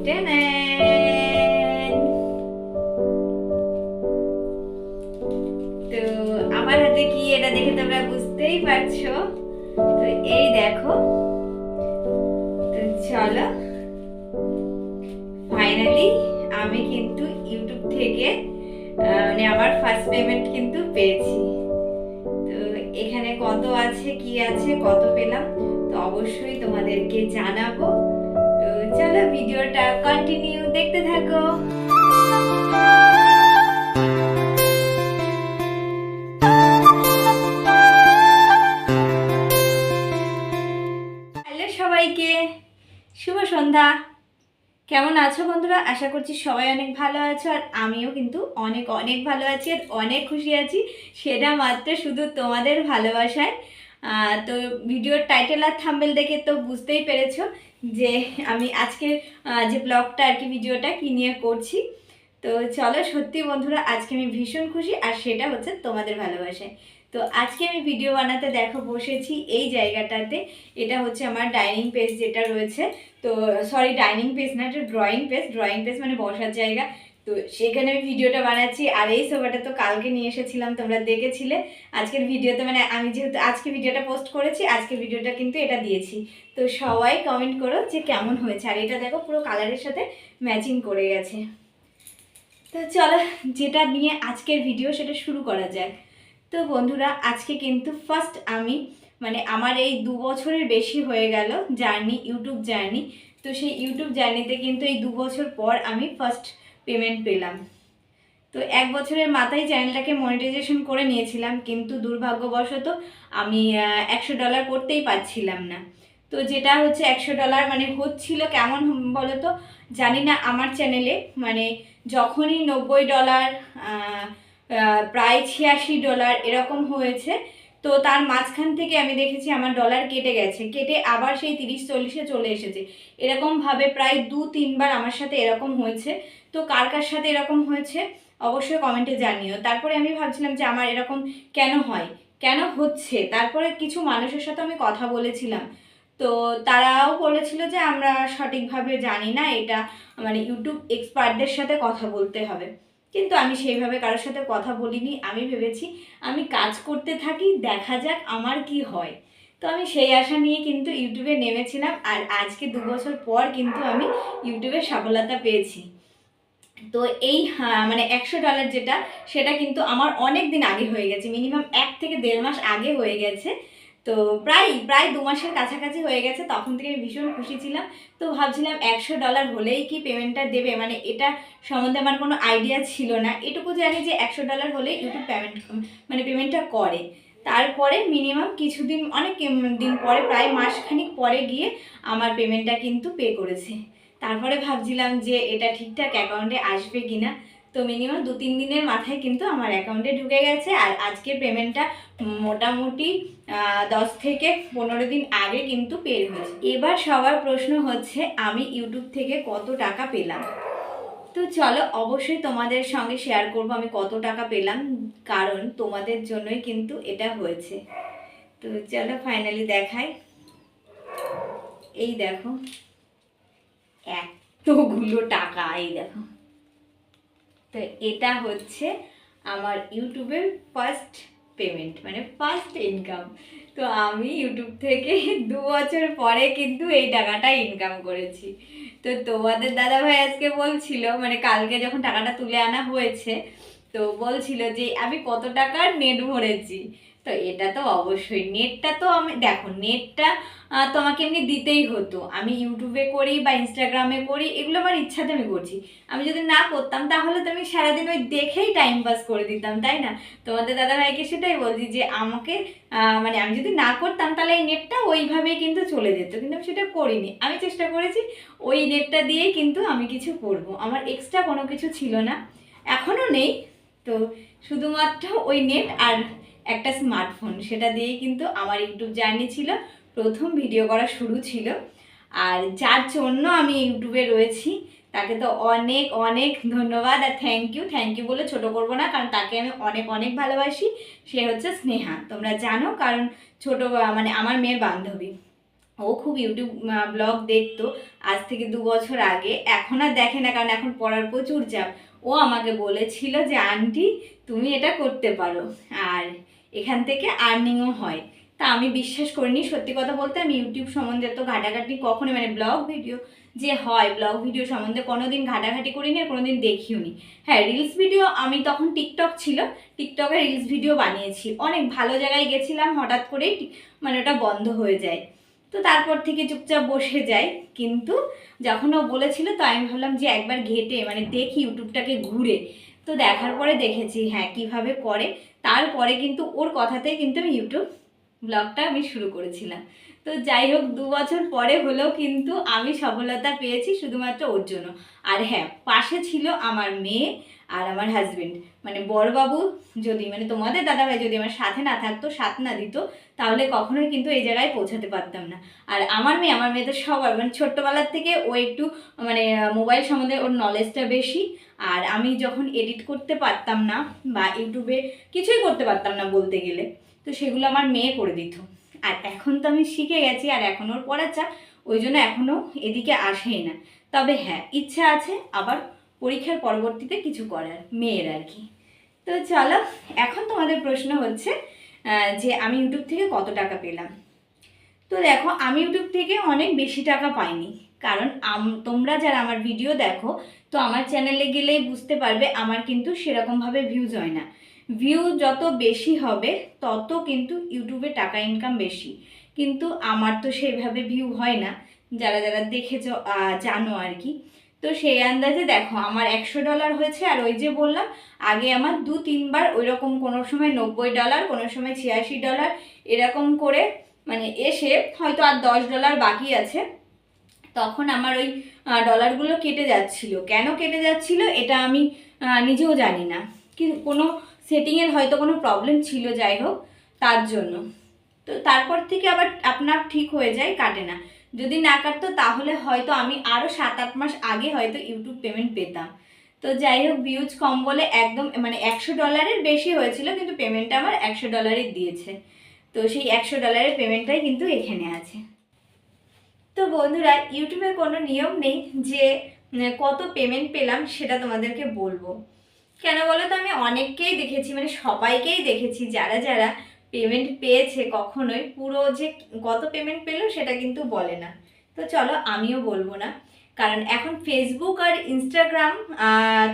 টেনেন। তো আমার হাতে কি, এটা দেখে তোমরা বুঝতেই পারছো। তো এই দেখো, তো চলো ফাইনালি আমি কিন্তু ইউটিউব থেকে মানে আমার ফার্স্ট পেমেন্ট কিন্তু পেয়েছি। তো এখানে কত আছে, কি আছে, কত পেলাম, তো অবশ্যই তোমাদেরকে জানাবো। তো চলো ভিডিওটা কন্টিনিউ দেখতে থাকো। হ্যালো সবাইকে, শুভ সন্ধ্যা। কেমন আছো বন্ধুরা? আশা করছি সবাই অনেক ভালো আছো, আর আমিও কিন্তু অনেক অনেক ভালো আছি আর অনেক খুশি আছি, সেটা মাত্র শুধু তোমাদের ভালোবাসায়। তো ভিডিওর টাইটেল আর থাম্বনেল দেখে তো বুঝতেই পেরেছো যে আমি আজকে যে ব্লগটা আর কি, ভিডিওটা কি নিয়ে করছি। তো চলো, সত্যি বন্ধুরা আজকে আমি ভীষণ খুশি, আর সেটা হচ্ছে তোমাদের ভালোবাসায়। তো আজকে আমি ভিডিও বানাতে দেখো বসেছি এই জায়গাটাতে। এটা হচ্ছে আমার ডাইনিং পেজ যেটা রয়েছে। তো সরি, ডাইনিং পেজ না, এটা ড্রয়িং পেজ। ড্রয়িং পেজ মানে বসার জায়গা। তো সেখানে আমি ভিডিওটা বানাচ্ছি। আর এই সোফাটা তো কালকে নিয়ে এসেছিলাম, তোমরা দেখেছিলে আজকের ভিডিওতে। মানে আমি যেহেতু আজকে ভিডিওটা পোস্ট করেছি, আজকে ভিডিওটা কিন্তু এটা দিয়েছি। তো সবাই কমেন্ট করো যে কেমন হয়েছে। আর এটা দেখো পুরো কালারের সাথে ম্যাচিং করে গেছে। তো চলো, যেটা নিয়ে আজকের ভিডিও সেটা শুরু করা যাক। তো বন্ধুরা আজকে কিন্তু ফার্স্ট আমি, মানে আমার এই 2 বছরের বেশি হয়ে গেল জার্নি, ইউটিউব জার্নি। তো সেই ইউটিউব জার্নিতে কিন্তু এই 2 বছর পর আমি ফার্স্ট পেমেন্ট পেলাম। তো 1 বছরের মাথায় চ্যানেলটাকে মনিটাইজেশন করে নিয়েছিলাম, কিন্তু দুর্ভাগ্যবশত আমি $100 করতেই পারছিলাম না। তো যেটা হচ্ছে $100 মানে হচ্ছিল কেমন বলো তো, জানি না আমার চ্যানেলে মানে যখনই $90, প্রায় $86 এরকম হয়েছে, তো তার মাঝখান থেকে আমি দেখেছি আমার ডলার কেটে গেছে, কেটে আবার সেই 30-40-এ চলে এসেছে। এরকমভাবে প্রায় 2-3 বার আমার সাথে এরকম হয়েছে। তো কার কার সাথে এরকম হয়েছে অবশ্যই কমেন্টে জানিও। তারপরে আমি ভাবছিলাম যে আমার এরকম কেন হয়, কেন হচ্ছে। তারপরে কিছু মানুষের সাথে আমি কথা বলেছিলাম, তো তারাও বলেছিল যে আমরা সঠিকভাবে জানি না, এটা মানে ইউটিউব এক্সপার্টদের সাথে কথা বলতে হবে। কিন্তু আমি সেইভাবে কারোর সাথে কথা বলিনি। আমি ভেবেছি আমি কাজ করতে থাকি, দেখা যাক আমার কি হয়। তো আমি সেই আশা নিয়ে কিন্তু ইউটিউবে নেমেছিলাম, আর আজকে 2 বছর পর কিন্তু আমি ইউটিউবে সফলতা পেয়েছি। তো এই মানে $100 যেটা, সেটা কিন্তু আমার অনেক দিন আগে হয়ে গেছে, মিনিমাম 1 থেকে 1.5 মাস আগে হয়ে গেছে। তো প্রায় প্রায় 2 মাসের কাছাকাছি হয়ে গেছে। তখন থেকে আমি ভীষণ খুশি ছিলাম। তো ভাবছিলাম $100 হলেই কি পেমেন্টটা দেবে, মানে এটা সম্বন্ধে আমার কোনো আইডিয়া ছিল না। এটুকু জানি যে $100 হলে ইউটিউব পেমেন্ট মানে পেমেন্টটা করে। তারপরে মিনিমাম কিছুদিন, অনেক দিন পরে, প্রায় মাসখানিক পরে গিয়ে আমার পেমেন্টটা কিন্তু পে করেছে। তারপরে ভাবছিলাম যে এটা ঠিকঠাক অ্যাকাউন্টে আসবে কিনা। তো মিনিমাম 2-3 দিনের মাথায় কিন্তু আমার অ্যাকাউন্টে ঢুকে গেছে। আর আজকের পেমেন্টটা মোটামুটি 10 থেকে 15 দিন আগে কিন্তু পে হয়েছে। এবার সবার প্রশ্ন হচ্ছে আমি ইউটিউব থেকে কত টাকা পেলাম। তো চলো অবশ্যই তোমাদের সঙ্গে শেয়ার করব আমি কত টাকা পেলাম, কারণ তোমাদের জন্যই কিন্তু এটা হয়েছে। তো চলো ফাইনালি দেখাই। এই দেখো এতগুলো টাকা, এই দেখো। তো এটা হচ্ছে আমার ইউটিউবের ফার্স্ট পেমেন্ট, মানে ফার্স্ট ইনকাম। তো আমি ইউটিউব থেকে 2 বছর পরে কিন্তু এই টাকাটা ইনকাম করেছি। তো তোমাদের দাদাভাই আজকে বলছিল, মানে কালকে যখন টাকাটা তুলে আনা হয়েছে, তো বলছিল যে আমি কত টাকার নেট ভরেছি। তো এটা তো অবশ্যই, নেটটা তো আমি, দেখো নেটটা তো আমাকে এমনি দিতেই হতো। আমি ইউটিউবে করি বা ইনস্টাগ্রামে করি, এগুলো আমার ইচ্ছাতে আমি করছি। আমি যদি না করতাম তাহলে তো আমি সারাদিন ওই দেখেই টাইম পাস করে দিতাম, তাই না? তোমাদের দাদাভাইকে সেটাই বলছি যে আমাকে মানে আমি যদি না করতাম তাহলে এই নেটটা ওইভাবেই কিন্তু চলে যেত, কিন্তু আমি সেটা করিনি। আমি চেষ্টা করেছি ওই নেটটা দিয়েই কিন্তু আমি কিছু করব, আমার এক্সট্রা কোনো কিছু ছিল না, এখনও নেই। তো শুধুমাত্র ওই নেট আর একটা স্মার্টফোন, সেটা দিয়েই কিন্তু আমার ইউটিউব জার্নি ছিল, প্রথম ভিডিও করা শুরু ছিল। আর যার জন্য আমি ইউটিউবে রয়েছি তাকে তো অনেক অনেক ধন্যবাদ আর থ্যাংক ইউ। থ্যাংক ইউ বলে ছোট করব না, কারণ তাকে আমি অনেক অনেক ভালোবাসি। সে হচ্ছে স্নেহা, তোমরা জানো, কারণ ছোট মানে আমার মেয়ের বান্ধবী। ও খুব ইউটিউব ব্লগ দেখতো আজ থেকে 2 বছর আগে। এখন আর দেখে না, কারণ এখন পড়ার প্রচুর চাপ। ও আমাকে বলেছিল যে আন্টি তুমি এটা করতে পারো, আর এখান থেকে আর্নিংও হয়। তা আমি বিশ্বাস করিনি, সত্যি কথা বলতে আমি ইউটিউব সম্বন্ধে তো ঘাটাঘাটি কখনোই, মানে ব্লগ ভিডিও যে হয় ব্লগ ভিডিও সম্বন্ধে কোনোদিন ঘাটাঘাটি করিনি আর কোনোদিন দেখিও নি। হ্যাঁ, রিলস ভিডিও আমি তখন টিকটক ছিল, টিকটকে রিলস ভিডিও বানিয়েছি, অনেক ভালো জায়গায় গেছিলাম, হঠাৎ করেই মানে ওটা বন্ধ হয়ে যায়। তো তারপর থেকে চুপচাপ বসে যাই। কিন্তু যখন ও বলেছিল তো আমি ভাবলাম যে একবার ঘেটে মানে দেখি ইউটিউবটাকে ঘুরে। তো দেখার পরে দেখেছি হ্যাঁ কিভাবে করে। তারপরে কিন্তু ওর কথাতেই কিন্তু আমি ইউটিউব ব্লগটা আমি শুরু করেছিলাম। তো যাই হোক, 2 বছর পরে হলেও কিন্তু আমি সফলতা পেয়েছি শুধুমাত্র ওর জন্য। আর হ্যাঁ, পাশে ছিল আমার মেয়ে আর আমার হাজবেন্ড, মানে বড়বাবু যদি, মানে তোমাদের দাদাভাই যদি আমার সাথে না থাকতো, সাথ না দিত, তাহলে কখনোই কিন্তু এই জায়গায় পৌঁছাতে পারতাম না। আর আমার মেয়ে তো সবার, মানে ছোট্টবেলার থেকে ও একটু মানে মোবাইল সম্বন্ধে ওর নলেজটা বেশি। আর আমি যখন এডিট করতে পারতাম না বা ইউটিউবে কিছুই করতে পারতাম না বলতে গেলে, তো সেগুলো আমার মেয়ে করে দিত। আর এখন তো আমি শিখে গেছি আর এখন ওর পড়ার চাপ, ওই জন্য এখনও এদিকে আসেই না। তবে হ্যাঁ, ইচ্ছা আছে আবার পরীক্ষার পরবর্তীতে কিছু করার, মেয়ের আর কি। তো চলো, এখন তোমাদের প্রশ্ন হচ্ছে যে আমি ইউটিউব থেকে কত টাকা পেলাম। তো দেখো, আমি ইউটিউব থেকে অনেক বেশি টাকা পাইনি, কারণ তোমরা যারা আমার ভিডিও দেখো, তো আমার চ্যানেলে গেলেই বুঝতে পারবে আমার কিন্তু সেরকমভাবে ভিউজ হয় না। ভিউ যত বেশি হবে তত কিন্তু ইউটিউবে টাকা ইনকাম বেশি, কিন্তু আমার তো সেইভাবে ভিউ হয় না, যারা যারা দেখেছো জানো আর কি। তো সেই আন্দাজে দেখো আমার $100 হয়েছে, আর ওই যে বললাম আগে আমার 2-3বার ওই রকম, কোনো সময় $90, কোনো সময় $86, এরকম করে মানে এসে হয়তো আর $10 বাকি আছে, তখন আমার ওই ডলারগুলো কেটে যাচ্ছিল। কেন কেটে যাচ্ছিল এটা আমি নিজেও জানি না, কিন্তু কোনো সেটিংয়ের হয়তো কোনো প্রবলেম ছিল, যাই হোক তার জন্য। তো তারপর থেকে আবার আপনার ঠিক হয়ে যায়, কাটে না। যদি না কাটতো তাহলে হয়তো আমি আরও 7-8 মাস আগে হয়তো ইউটিউব পেমেন্ট পেতাম। তো যাই হোক, ভিউজ কম বলে একদম মানে $100 বেশি হয়েছিল, কিন্তু পেমেন্টটা আমার $100 দিয়েছে। তো সেই $100 পেমেন্টটাই কিন্তু এখানে আছে। তো বন্ধুরা, ইউটিউবে কোনো নিয়ম নেই যে কত পেমেন্ট পেলাম সেটা তোমাদেরকে বলবো। কেন বলো তো, আমি অনেককেই দেখেছি, মানে সবাইকেই দেখেছি যারা যারা পেমেন্ট পেয়েছে কখনোই পুরো যে কত পেমেন্ট পেলো সেটা কিন্তু বলে না। তো চলো, আমিও বলবো না, কারণ এখন ফেসবুক আর ইনস্টাগ্রাম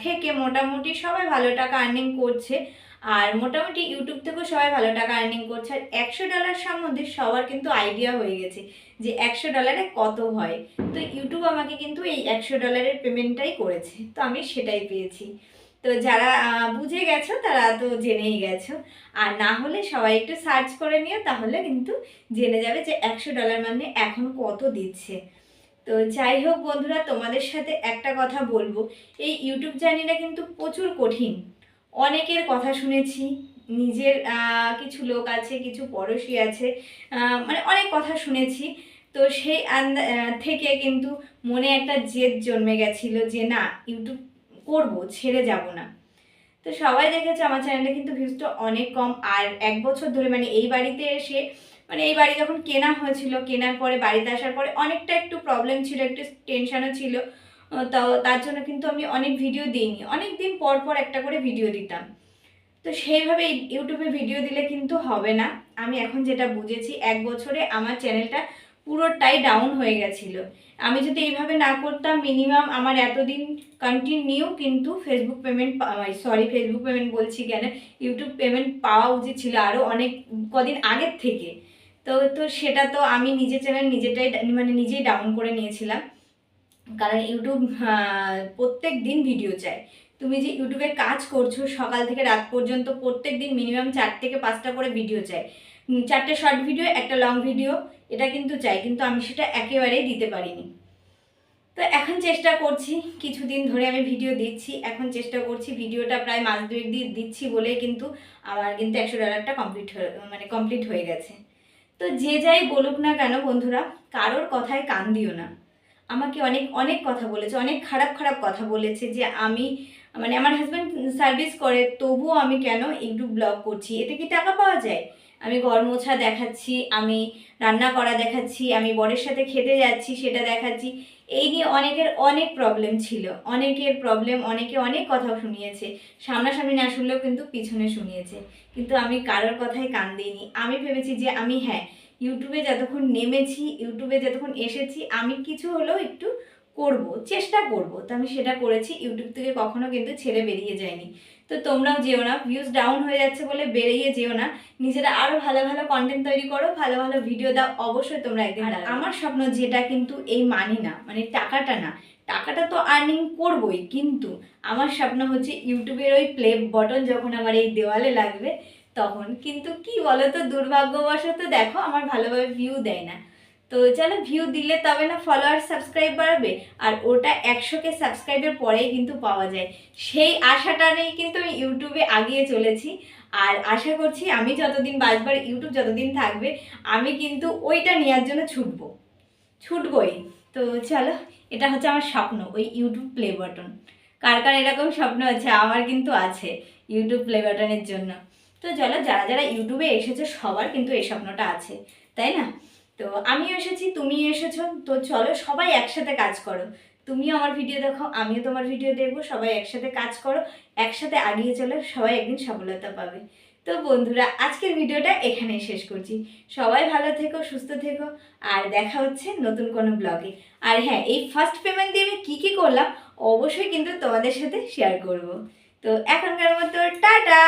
থেকে মোটামুটি সবাই ভালো টাকা আর্নিং করছে, আর মোটামুটি ইউটিউব থেকেও সবাই ভালো টাকা আর্নিং করছে। আর $100 সম্বন্ধে সবার কিন্তু আইডিয়া হয়ে গেছে যে $100 কত হয়। তো ইউটিউব আমাকে কিন্তু এই $100 পেমেন্টটাই করেছে, তো আমি সেটাই পেয়েছি। তো যারা বুঝে গেছো তারা তো জেনেই গেছো, আর না হলে সবাই একটু সার্চ করে নিও, তাহলে কিন্তু জেনে যাবে যে $100 মানে এখন কত দিচ্ছে। তো যাই হোক বন্ধুরা, তোমাদের সাথে একটা কথা বলবো, এই ইউটিউব জার্নিটা কিন্তু প্রচুর কঠিন। অনেকের কথা শুনেছি, নিজের কিছু লোক আছে, কিছু পড়োশি আছে, মানে অনেক কথা শুনেছি। তো সেই থেকে কিন্তু মনে একটা জেদ জন্মে গেছিলো যে না, ইউটিউব করবো, ছেড়ে যাব না। তো সবাই দেখেছে আমার চ্যানেলে কিন্তু ভিউজটা অনেক কম। আর 1 বছর ধরে, মানে এই বাড়িতে এসে, মানে এই বাড়ি যখন কেনা হয়েছিল, কেনার পরে বাড়িতে আসার পরে অনেকটা একটু প্রবলেম ছিল, একটু টেনশানও ছিল। তো তার জন্য কিন্তু আমি অনেক ভিডিও দিইনি, অনেক দিন পর পর একটা করে ভিডিও দিতাম। তো সেইভাবে ইউটিউবে ভিডিও দিলে কিন্তু হবে না। আমি এখন যেটা বুঝেছি, 1 বছরে আমার চ্যানেলটা পুরোটাই ডাউন হয়ে গেছিলো। আমি যদি এইভাবে না করতাম, মিনিমাম আমার এতদিন কন্টিনিউ কিন্তু ফেসবুক পেমেন্ট ফেসবুক পেমেন্ট বলছি কেন, ইউটিউব পেমেন্ট পাওয়া উচিত ছিল আরও অনেক কদিন আগের থেকে। তো তো সেটা তো আমি নিজের চ্যানেল মানে নিজেই ডাউন করে নিয়েছিলাম, কারণ ইউটিউব প্রত্যেক দিন ভিডিও চাই। তুমি যে ইউটিউবে কাজ করছো সকাল থেকে রাত পর্যন্ত, প্রত্যেক দিন মিনিমাম 4 থেকে 5টা করে ভিডিও চাই। 4টে শর্ট ভিডিও, একটা লং ভিডিও, এটা কিন্তু চাই, কিন্তু আমি সেটা একেবারেই দিতে পারিনি। তো এখন চেষ্টা করছি, কিছুদিন ধরে আমি ভিডিও দিচ্ছি, এখন চেষ্টা করছি, ভিডিওটা প্রায় মাস 2 দিয়ে দিচ্ছি বলে কিন্তু আমার কিন্তু $100টা কমপ্লিট হয়ে গেছে। তো যে যাই বলুক না কেন বন্ধুরা, কারোর কথায় কান দিও না। আমাকে অনেক অনেক কথা বলেছে, অনেক খারাপ খারাপ কথা বলেছে যে আমি, মানে আমার হাজব্যান্ড সার্ভিস করে তবুও আমি কেন ইউটিউব ব্লগ করছি, এতে কি টাকা পাওয়া যায়? আমি ঘর মোছা দেখাচ্ছি, আমি রান্না করা দেখাচ্ছি, আমি বরের সাথে খেতে যাচ্ছি সেটা দেখাচ্ছি। এই নিয়ে অনেকের অনেক প্রবলেম ছিল, অনেকের প্রবলেম, অনেকে অনেক কথা শুনিয়েছে, সামনাসামনি না শুনলেও কিন্তু পিছনে শুনিয়েছে, কিন্তু আমি কারোর কথায় কান দিইনি। আমি ভেবেছি যে আমি ইউটিউবে যতক্ষণ নেমেছি, ইউটিউবে যতক্ষণ এসেছি, আমি কিছু হলেও একটু করব, চেষ্টা করব, তো আমি সেটা করেছি। ইউটিউব থেকে কখনো কিন্তু ছেড়ে বেরিয়ে যায়নি। তো তোমরাও যেও না, ভিউজ ডাউন হয়ে যাচ্ছে বলে বেরিয়ে যেও না, নিজেরা আরও ভালো ভালো কন্টেন্ট তৈরি করো, ভালো ভালো ভিডিও দাও, অবশ্যই তোমরা একদিন। আর আমার স্বপ্ন যেটা কিন্তু এই মানি না, মানে টাকাটা না, টাকাটা তো আর্নিং করবই, কিন্তু আমার স্বপ্ন হচ্ছে ইউটিউবের ওই প্লে বটন যখন আমার এই দেওয়ালে লাগবে তখন। কিন্তু কি বলো তো, দুর্ভাগ্যবশত দেখো আমার ভালোভাবে ভিউ দেয় না। তো চলো, ভিউ দিলে তবে না ফলোয়ার সাবস্ক্রাইব বাড়বে, আর ওটা 100K সাবস্ক্রাইবের পরেই কিন্তু পাওয়া যায়। সেই আশাটা নেই কিন্তু আমি ইউটিউবে আগিয়ে চলেছি। আর আশা করছি আমি যতদিন বাঁচবার, ইউটিউব যতদিন থাকবে, আমি কিন্তু ওইটা নেওয়ার জন্য ছুটবই। তো চলো, এটা হচ্ছে আমার স্বপ্ন, ওই ইউটিউব প্লে বাটন। কার কার এরকম স্বপ্ন আছে? আমার কিন্তু আছে ইউটিউব প্লে বাটনের জন্য। তো চলো, যারা যারা ইউটিউবে এসেছো সবার কিন্তু এই স্বপ্নটা আছে, তাই না? তো আমিও এসেছি, তুমিও এসেছো, তো চলো সবাই একসাথে কাজ করো। তুমিও আমার ভিডিও দেখো, আমিও তোমার ভিডিও দেখবো, সবাই একসাথে কাজ করো, একসাথে আগিয়ে চলো, সবাই একদিন সফলতা পাবে। তো বন্ধুরা, আজকের ভিডিওটা এখানেই শেষ করছি। সবাই ভালো থেকো, সুস্থ থেকো, আর দেখা হচ্ছে নতুন কোনো ব্লগে। আর হ্যাঁ, এই ফার্স্ট পেমেন্ট দিয়ে আমি কী কী করলাম অবশ্যই কিন্তু তোমাদের সাথে শেয়ার করব। তো এখনকার মতো টাটা।